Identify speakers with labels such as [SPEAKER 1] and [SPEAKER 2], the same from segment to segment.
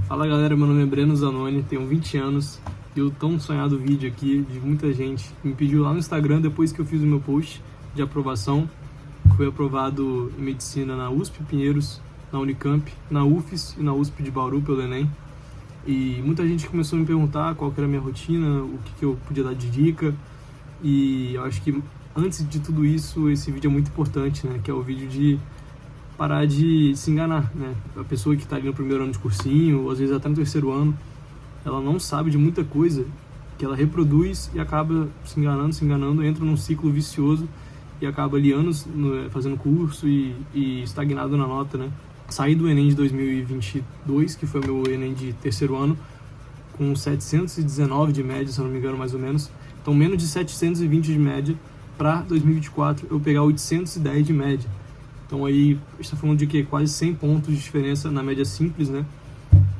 [SPEAKER 1] Fala galera, meu nome é Breno Zanoni, tenho 20 anos e o tão sonhado vídeo aqui de muita gente que me pediu lá no Instagram depois que eu fiz o meu post de aprovação. Fui aprovado em medicina na USP Pinheiros, na Unicamp, na UFES e na USP de Bauru pelo Enem. E muita gente começou a me perguntar qual que era a minha rotina, o que eu podia dar de dica. E eu acho que antes de tudo isso, esse vídeo é muito importante, né? Que é o vídeo de parar de se enganar, né? A pessoa que está ali no primeiro ano de cursinho, ou às vezes até no terceiro ano, ela não sabe de muita coisa que ela reproduz e acaba se enganando, entra num ciclo vicioso e acaba ali anos fazendo curso e estagnado na nota, né? Saí do Enem de 2022, que foi o meu Enem de terceiro ano, com 719 de média, se eu não me engano, mais ou menos. Então, menos de 720 de média, para 2024 eu pegar 810 de média. Então aí, a gente está falando de que quase 100 pontos de diferença na média simples, né?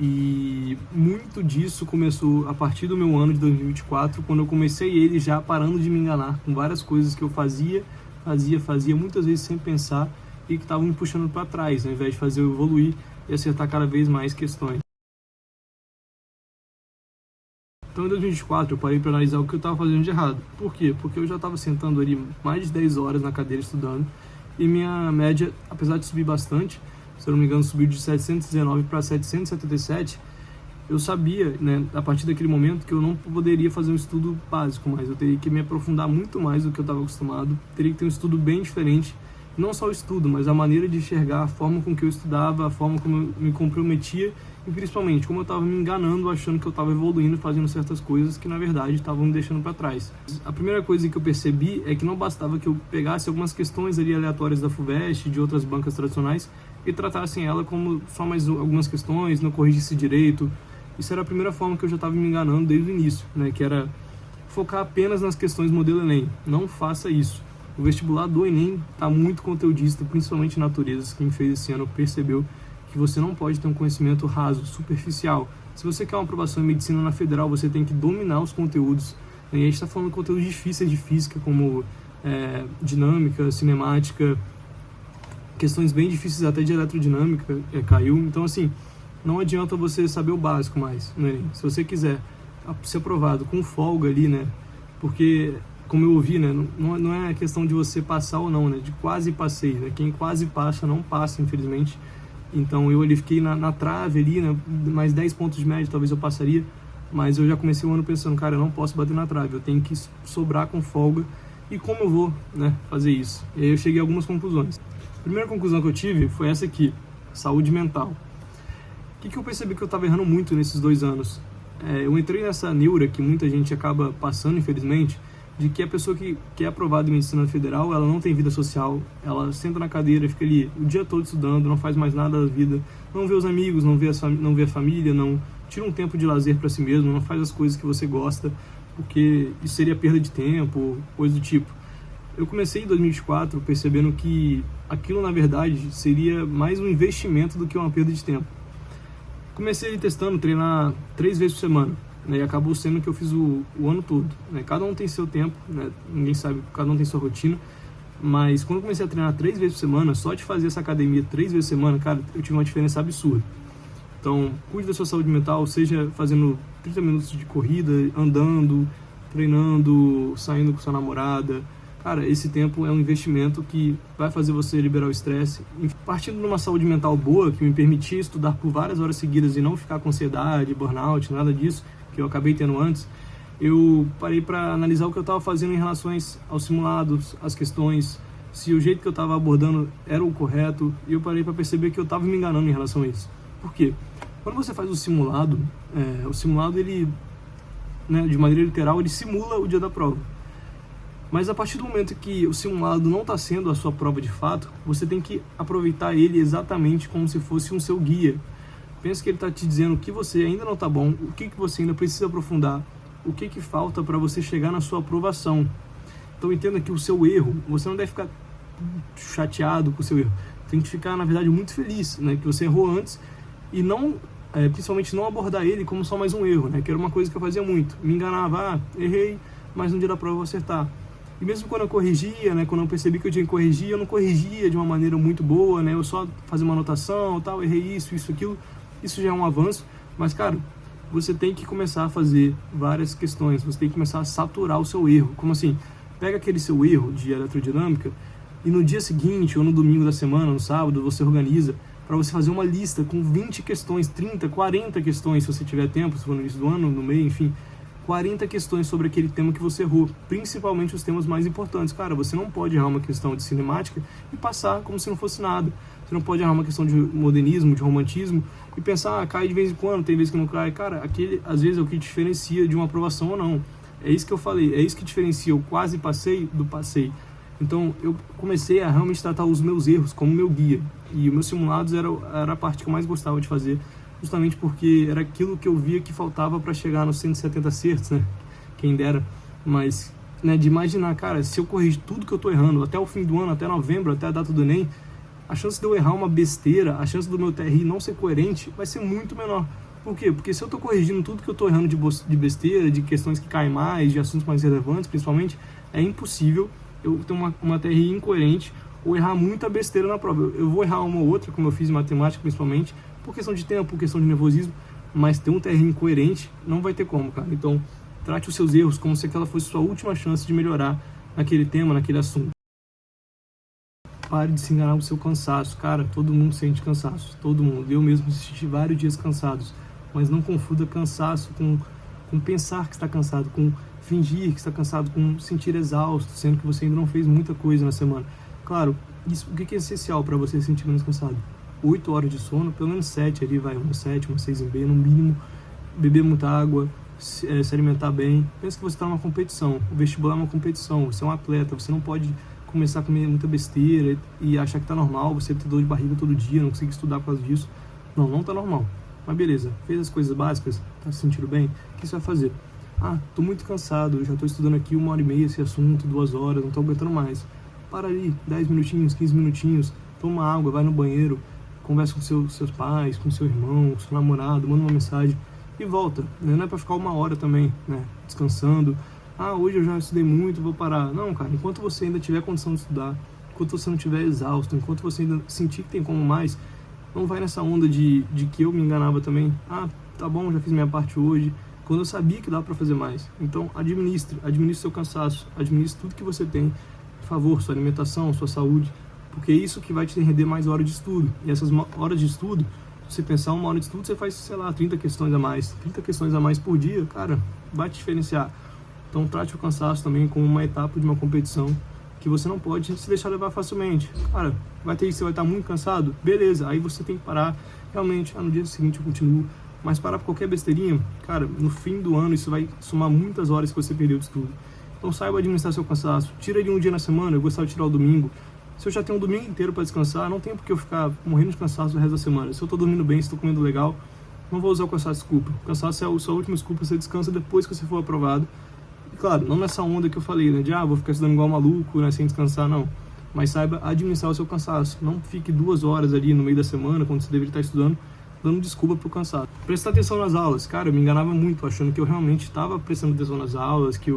[SPEAKER 1] E muito disso começou a partir do meu ano de 2024, quando eu comecei ele já parando de me enganar com várias coisas que eu fazia muitas vezes sem pensar e que estavam me puxando para trás, ao invés de fazer eu evoluir e acertar cada vez mais questões. Então, em 2024, eu parei para analisar o que eu estava fazendo de errado. Por quê? Porque eu já estava sentando ali mais de 10 horas na cadeira estudando e minha média, apesar de subir bastante, se eu não me engano, subiu de 719 para 777, eu sabia, né, a partir daquele momento, que eu não poderia fazer um estudo básico mais. Eu teria que me aprofundar muito mais do que eu estava acostumado, teria que ter um estudo bem diferente. Não só o estudo, mas a maneira de enxergar, a forma com que eu estudava, a forma como eu me comprometia e principalmente como eu estava me enganando, achando que eu estava evoluindo, fazendo certas coisas que na verdade estavam me deixando para trás. A primeira coisa que eu percebi é que não bastava que eu pegasse algumas questões ali aleatórias da FUVEST, de outras bancas tradicionais e tratassem ela como só mais algumas questões, não corrigisse direito. Isso era a primeira forma que eu já estava me enganando desde o início, né? Que era focar apenas nas questões modelo Enem. Não faça isso. O vestibular do Enem está muito conteudista, principalmente naturezas. Quem fez esse ano percebeu que você não pode ter um conhecimento raso, superficial. Se você quer uma aprovação em medicina na federal, você tem que dominar os conteúdos. E a gente está falando de conteúdos difíceis de física, como dinâmica, cinemática, questões bem difíceis até de eletrodinâmica, caiu. Então, assim, não adianta você saber o básico mais, né? Se você quiser ser aprovado com folga ali, né? Porque, como eu ouvi, né? Não é questão de você passar ou não, né? De quase passei, né? Quem quase passa, não passa, infelizmente. Então, eu ali fiquei na trave ali, né? Mais 10 pontos de média, talvez eu passaria. Mas eu já comecei o ano pensando, cara, eu não posso bater na trave. Eu tenho que sobrar com folga. E como eu vou, né? Fazer isso? E aí eu cheguei a algumas conclusões. A primeira conclusão que eu tive foi essa aqui. Saúde mental. O que eu percebi que eu estava errando muito nesses 2 anos? Eu entrei nessa neura que muita gente acaba passando, infelizmente, de que a pessoa que é aprovada em medicina federal, ela não tem vida social, ela senta na cadeira, fica ali o dia todo estudando, não faz mais nada da vida, não vê os amigos, não vê a família, não tira um tempo de lazer para si mesmo, não faz as coisas que você gosta, porque isso seria perda de tempo, coisa do tipo. Eu comecei em 2024 percebendo que aquilo, na verdade, seria mais um investimento do que uma perda de tempo. Comecei testando, treinar 3 vezes por semana, né, e acabou sendo que eu fiz o ano todo, né. Cada um tem seu tempo, né, ninguém sabe, cada um tem sua rotina, mas quando eu comecei a treinar 3 vezes por semana, só de fazer essa academia 3 vezes por semana, cara, eu tive uma diferença absurda. Então, cuide da sua saúde mental, seja fazendo 30 minutos de corrida, andando, treinando, saindo com sua namorada. Cara, esse tempo é um investimento que vai fazer você liberar o estresse. Partindo de uma saúde mental boa, que me permitia estudar por várias horas seguidas e não ficar com ansiedade, burnout, nada disso, que eu acabei tendo antes, eu parei para analisar o que eu estava fazendo em relação aos simulados, às questões, se o jeito que eu estava abordando era o correto, e eu parei para perceber que eu estava me enganando em relação a isso. Por quê? Quando você faz o simulado, ele, né, de maneira literal, ele simula o dia da prova. Mas a partir do momento que o simulado não está sendo a sua prova de fato, você tem que aproveitar ele exatamente como se fosse um seu guia. Pensa que ele está te dizendo o que você ainda não está bom, o que você ainda precisa aprofundar, o que falta para você chegar na sua aprovação. Então entenda que o seu erro, você não deve ficar chateado com o seu erro. Tem que ficar, na verdade, muito feliz, né, que você errou antes e não, principalmente não abordar ele como só mais um erro, né, que era uma coisa que eu fazia muito. Me enganava, errei, mas no dia da prova eu vou acertar. E mesmo quando eu corrigia, né, quando eu percebi que eu tinha que corrigir, eu não corrigia de uma maneira muito boa, né, eu só fazia uma anotação, tal, errei isso, aquilo, isso já é um avanço, Mas, cara, você tem que começar a fazer várias questões, você tem que começar a saturar o seu erro. Como assim? Pega aquele seu erro de eletrodinâmica e no dia seguinte, ou no domingo da semana, no sábado, você organiza para você fazer uma lista com 20 questões, 30, 40 questões, se você tiver tempo, se for no início do ano, no meio, enfim, 40 questões sobre aquele tema que você errou, principalmente os temas mais importantes. Cara, você não pode errar uma questão de cinemática e passar como se não fosse nada. Você não pode errar uma questão de modernismo, de romantismo e pensar, cai de vez em quando, tem vezes que não cai. Cara, aquele às vezes é o que diferencia de uma aprovação ou não. É isso que eu falei, é isso que diferencia o quase passei do passei. Então, eu comecei a realmente tratar os meus erros como meu guia. E os meus simulados era a parte que eu mais gostava de fazer, justamente porque era aquilo que eu via que faltava para chegar nos 170 acertos, né? Quem dera. Mas, né, de imaginar, cara, se eu corrigir tudo que eu tô errando até o fim do ano, até novembro, até a data do Enem, a chance de eu errar uma besteira, a chance do meu TRI não ser coerente vai ser muito menor. Por quê? Porque se eu tô corrigindo tudo que eu tô errando de besteira, de questões que caem mais, de assuntos mais relevantes, principalmente, é impossível eu ter uma TRI incoerente ou errar muita besteira na prova. Eu vou errar uma ou outra, como eu fiz em matemática, principalmente, por questão de tempo, por questão de nervosismo, mas ter um TRI incoerente não vai ter como, cara. Então, trate os seus erros como se aquela fosse sua última chance de melhorar naquele tema, naquele assunto. Pare de se enganar com o seu cansaço. Cara, todo mundo sente cansaço, todo mundo. Eu mesmo assisti vários dias cansados, mas não confunda cansaço com pensar que está cansado, com fingir que está cansado, com sentir exausto, sendo que você ainda não fez muita coisa na semana. Claro, isso, o que é essencial para você se sentir menos cansado? 8 horas de sono, pelo menos 7 ali, vai, uma 7, uma 6 em B, no mínimo, beber muita água, se alimentar bem. Pensa que você está numa competição, o vestibular é uma competição, você é um atleta, você não pode começar a comer muita besteira e achar que tá normal, você ter dor de barriga todo dia, não conseguir estudar por causa disso. Não, não tá normal. Mas beleza, fez as coisas básicas, tá se sentindo bem, o que você vai fazer? Ah, tô muito cansado, eu já tô estudando aqui 1h30 esse assunto, 2 horas, não tô aguentando mais. Para ali, 10 minutinhos, 15 minutinhos, toma água, vai no banheiro, conversa com seus pais, com seu irmão, com seu namorado, manda uma mensagem e volta. Não é pra ficar 1 hora também, né, descansando. Ah, hoje eu já estudei muito, vou parar. Não, cara, enquanto você ainda tiver condição de estudar, enquanto você não estiver exausto, enquanto você ainda sentir que tem como mais, não vai nessa onda de que eu me enganava também. Ah, tá bom, já fiz minha parte hoje, quando eu sabia que dá pra fazer mais. Então, administre seu cansaço, administre tudo que você tem, por favor, sua alimentação, sua saúde, porque é isso que vai te render mais horas de estudo. E essas horas de estudo, se você pensar 1 hora de estudo, você faz, sei lá, 30 questões a mais. 30 questões a mais por dia, cara, vai te diferenciar. Então, trate o cansaço também como uma etapa de uma competição que você não pode se deixar levar facilmente. Cara, vai ter isso, você vai estar muito cansado? Beleza, aí você tem que parar. Realmente, no dia seguinte eu continuo. Mas parar por qualquer besteirinha, cara, no fim do ano isso vai somar muitas horas que você perdeu de estudo. Então, saiba administrar seu cansaço. Tira ele um dia na semana, eu gostava de tirar o domingo. Se eu já tenho um domingo inteiro para descansar, não tem por que eu ficar morrendo de cansaço o resto da semana. Se eu tô dormindo bem, se tô comendo legal, não vou usar o cansaço de desculpa. O cansaço é a sua última desculpa, você descansa depois que você for aprovado. E claro, não nessa onda que eu falei, né, de vou ficar estudando igual maluco, né, sem descansar, não. Mas saiba administrar o seu cansaço. Não fique 2 horas ali no meio da semana, quando você deveria estar estudando, dando desculpa pro cansaço. Prestar atenção nas aulas. Cara, eu me enganava muito, achando que eu realmente estava prestando atenção nas aulas, que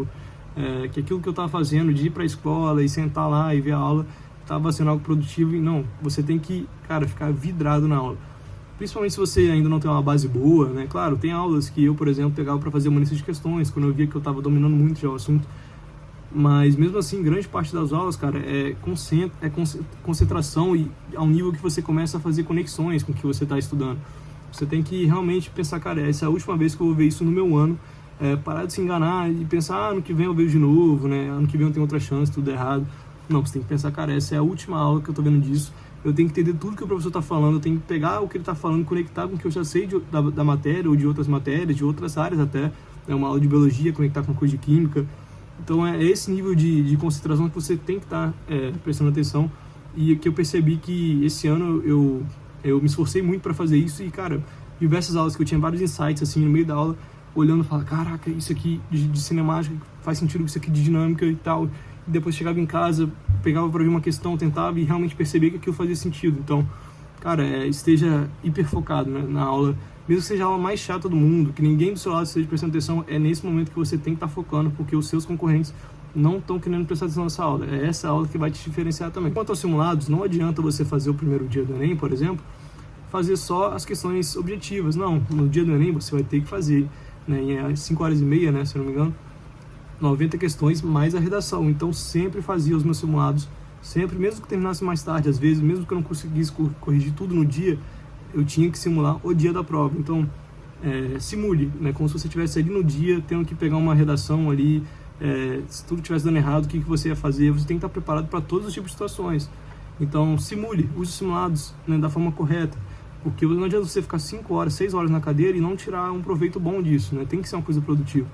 [SPEAKER 1] aquilo que eu estava fazendo de ir para a escola e sentar lá e ver a aula estava sendo algo produtivo. E não, você tem que, cara, ficar vidrado na aula. Principalmente se você ainda não tem uma base boa, né? Claro, tem aulas que eu, por exemplo, pegava para fazer uma lista de questões, quando eu via que eu estava dominando muito já o assunto. Mas mesmo assim, grande parte das aulas, cara, é concentração e ao nível que você começa a fazer conexões com o que você está estudando. Você tem que realmente pensar, cara, essa é a última vez que eu vou ver isso no meu ano. Parar de se enganar e pensar, ano que vem eu vejo de novo, né? Ano que vem eu tenho outra chance, tudo errado. Não, você tem que pensar, cara, essa é a última aula que eu tô vendo disso. Eu tenho que entender tudo que o professor está falando, eu tenho que pegar o que ele está falando, conectar com o que eu já sei da matéria ou de outras matérias, de outras áreas até. É uma aula de biologia, conectar com coisa de química. Então é esse nível de concentração que você tem que estar prestando atenção. E que eu percebi que esse ano eu me esforcei muito para fazer isso. E, cara, diversas aulas que eu tinha vários insights assim no meio da aula, olhando e falando, caraca, isso aqui de cinemática faz sentido com isso aqui de dinâmica e tal. E depois chegava em casa, pegava para ver uma questão, tentava e realmente percebia que aquilo fazia sentido. Então, cara, esteja hiper focado, né, na aula. Mesmo que seja a aula mais chata do mundo, que ninguém do seu lado esteja prestando atenção, é nesse momento que você tem que estar focando, porque os seus concorrentes não estão querendo prestar atenção nessa aula. É essa aula que vai te diferenciar também. Quanto aos simulados, não adianta você fazer o primeiro dia do Enem, por exemplo, fazer só as questões objetivas. Não, no dia do Enem você vai ter que fazer, né, em 5 horas e meia, né, se eu não me engano, 90 questões mais a redação. Então sempre fazia os meus simulados, sempre, mesmo que terminasse mais tarde, às vezes, mesmo que eu não conseguisse corrigir tudo no dia, eu tinha que simular o dia da prova. Então, simule, né, como se você estivesse ali no dia, tendo que pegar uma redação ali, se tudo estivesse dando errado, o que você ia fazer. Você tem que estar preparado para todos os tipos de situações. Então, simule, use os simulados, né, da forma correta, porque não adianta você ficar 5 horas, 6 horas na cadeira e não tirar um proveito bom disso, né? Tem que ser uma coisa produtiva.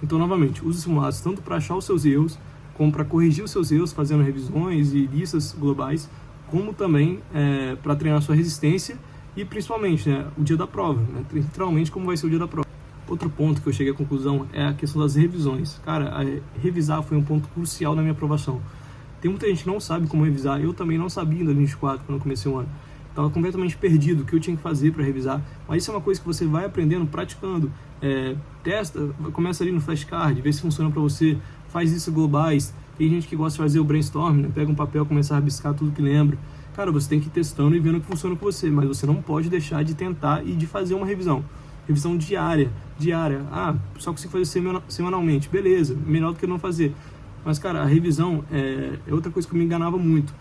[SPEAKER 1] Então, novamente, use os simulados tanto para achar os seus erros, como para corrigir os seus erros, fazendo revisões e listas globais, como também para treinar a sua resistência e, principalmente, né, o dia da prova, né? Literalmente, como vai ser o dia da prova. Outro ponto que eu cheguei à conclusão é a questão das revisões. Cara, revisar foi um ponto crucial na minha aprovação. Tem muita gente que não sabe como revisar. Eu também não sabia em 2024, quando eu comecei o ano. Estava completamente perdido o que eu tinha que fazer para revisar. Mas isso é uma coisa que você vai aprendendo, praticando. Testa, começa ali no flashcard, vê se funciona para você. Faz isso globais. Tem gente que gosta de fazer o brainstorm, né? Pega um papel, começa a rabiscar tudo que lembra. Cara, você tem que ir testando e vendo o que funciona com você. Mas você não pode deixar de tentar e de fazer uma revisão. Revisão diária. Só consigo fazer semanalmente. Beleza, melhor do que não fazer. Mas, cara, a revisão é outra coisa que me enganava muito.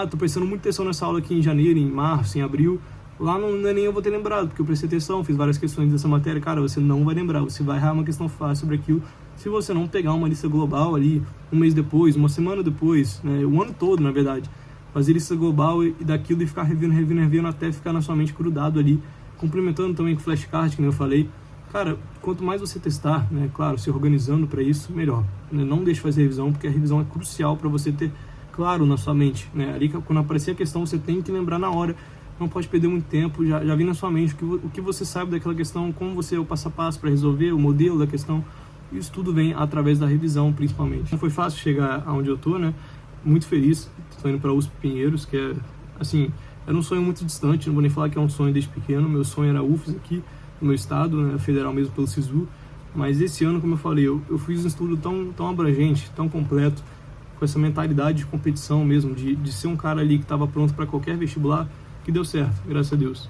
[SPEAKER 1] Tô prestando muita atenção nessa aula aqui em janeiro, em março, em abril. Lá no Enem eu vou ter lembrado, porque eu prestei atenção, fiz várias questões dessa matéria. Cara, você não vai lembrar, você vai errar uma questão fácil sobre aquilo se você não pegar uma lista global ali, um mês depois, uma semana depois, né, o ano todo, na verdade. Fazer lista global e daquilo e ficar revendo até ficar na sua mente grudado ali. Complementando também com flashcard, que nem eu falei. Cara, quanto mais você testar, né, claro, se organizando para isso, melhor. Não deixe de fazer revisão, porque a revisão é crucial para você ter claro na sua mente, né? Ali, quando aparecer a questão, você tem que lembrar na hora, não pode perder muito tempo, já vem na sua mente o que você sabe daquela questão, como você é o passo a passo para resolver, o modelo da questão. Isso tudo vem através da revisão, principalmente. Não foi fácil chegar aonde eu tô, né? Muito feliz, estou indo para USP Pinheiros, que é, assim, era um sonho muito distante, não vou nem falar que é um sonho desde pequeno, meu sonho era UFES aqui, no meu estado, né, federal mesmo pelo SISU, mas esse ano, como eu falei, eu fiz um estudo tão abrangente, tão completo, com essa mentalidade de competição mesmo, de ser um cara ali que estava pronto para qualquer vestibular, que deu certo, graças a Deus.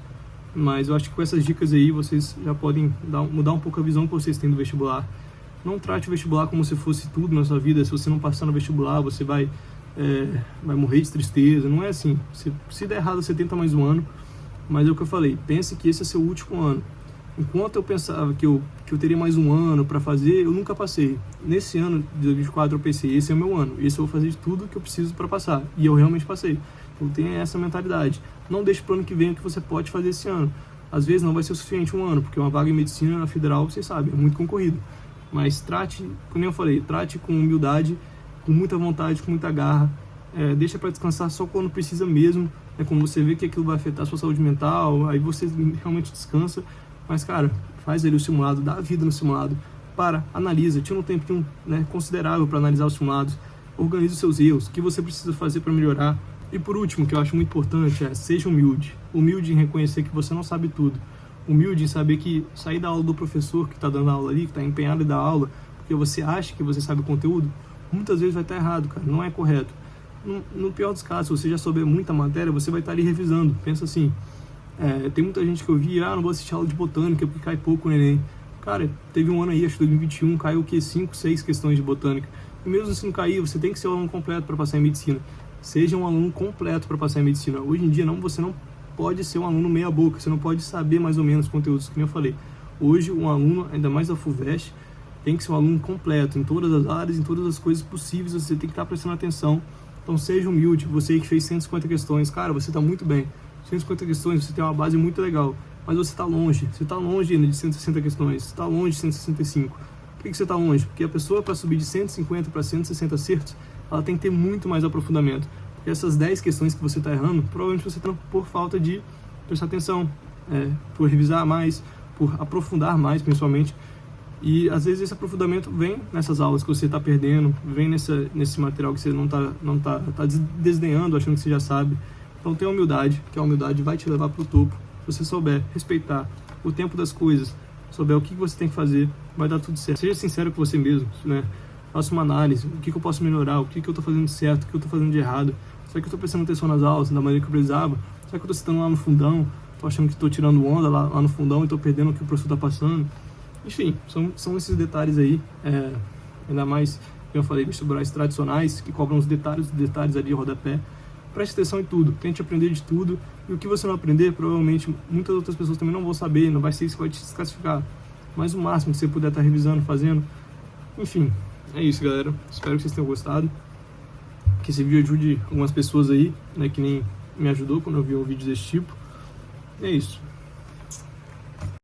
[SPEAKER 1] Mas eu acho que com essas dicas aí, vocês já podem mudar um pouco a visão que vocês têm do vestibular. Não trate o vestibular como se fosse tudo na sua vida. Se você não passar no vestibular, você vai morrer de tristeza. Não é assim. Se der errado, você tenta mais um ano. Mas é o que eu falei, pense que esse é seu último ano. Enquanto eu pensava que eu teria mais um ano para fazer, eu nunca passei. Nesse ano de 2024 eu pensei, esse é o meu ano, esse eu vou fazer de tudo que eu preciso para passar. E eu realmente passei. Então tenha essa mentalidade. Não deixe para o ano que vem o que você pode fazer esse ano. Às vezes não vai ser o suficiente um ano, porque uma vaga em medicina na federal, vocês sabem, é muito concorrido. Mas trate, como eu falei, trate com humildade, com muita vontade, com muita garra. Deixa para descansar só quando precisa mesmo. Quando você vê que aquilo vai afetar a sua saúde mental, aí você realmente descansa. Mas, cara, faz ali o simulado, dá a vida no simulado, analisa, tira um tempo considerável para analisar os simulados, organize os seus erros, o que você precisa fazer para melhorar. E por último, que eu acho muito importante, seja humilde. Humilde em reconhecer que você não sabe tudo. Humilde em saber que sair da aula do professor que está dando aula ali, que está empenhado em dar aula, porque você acha que você sabe o conteúdo, muitas vezes vai estar errado, cara, não é correto. No pior dos casos, se você já souber muita matéria, você vai estar ali revisando. Pensa assim, tem muita gente que eu vi, não vou assistir aula de botânica porque cai pouco no Enem. Cara, teve um ano aí, acho que 2021, caiu o quê? 5, 6 questões de botânica. E mesmo se não cair, você tem que ser um aluno completo para passar em medicina. Seja um aluno completo para passar em medicina. Hoje em dia, você não pode ser um aluno meia boca, você não pode saber mais ou menos conteúdos, que nem eu falei. Hoje, um aluno, ainda mais da FUVEST, tem que ser um aluno completo, em todas as áreas, em todas as coisas possíveis, você tem que estar prestando atenção. Então seja humilde, você que fez 150 questões, cara, você está muito bem. 150 questões, você tem uma base muito legal, mas você está longe ainda de 160 questões, você está longe de 165. Por que você está longe? Porque a pessoa, para subir de 150 para 160 acertos, ela tem que ter muito mais aprofundamento. Porque essas 10 questões que você está errando, provavelmente você está por falta de prestar atenção, por revisar mais, por aprofundar mais, principalmente. E às vezes esse aprofundamento vem nessas aulas que você está perdendo, vem nesse material que você não tá desdenhando, achando que você já sabe. Então tenha humildade, que a humildade vai te levar para o topo. Se você souber respeitar o tempo das coisas, souber o que você tem que fazer, vai dar tudo certo. Seja sincero com você mesmo, né? Faça uma análise, o que eu posso melhorar, o que eu estou fazendo de certo, o que eu estou fazendo de errado. Será que eu estou prestando atenção nas aulas, da maneira que eu precisava? Será que eu estou citando lá no fundão? tô achando que tô tirando onda lá no fundão e tô perdendo o que o professor tá passando. Enfim, são esses detalhes aí, ainda mais, como eu falei, vestibulares tradicionais, que cobram os detalhes ali, rodapé. Preste atenção em tudo, tente aprender de tudo, e o que você não aprender, provavelmente muitas outras pessoas também não vão saber, não vai ser isso que vai te desclassificar. Mas o máximo que você puder estar revisando, fazendo. Enfim, é isso, galera. Espero que vocês tenham gostado, que esse vídeo ajude algumas pessoas aí, né, que nem me ajudou quando eu vi um vídeo desse tipo. É isso.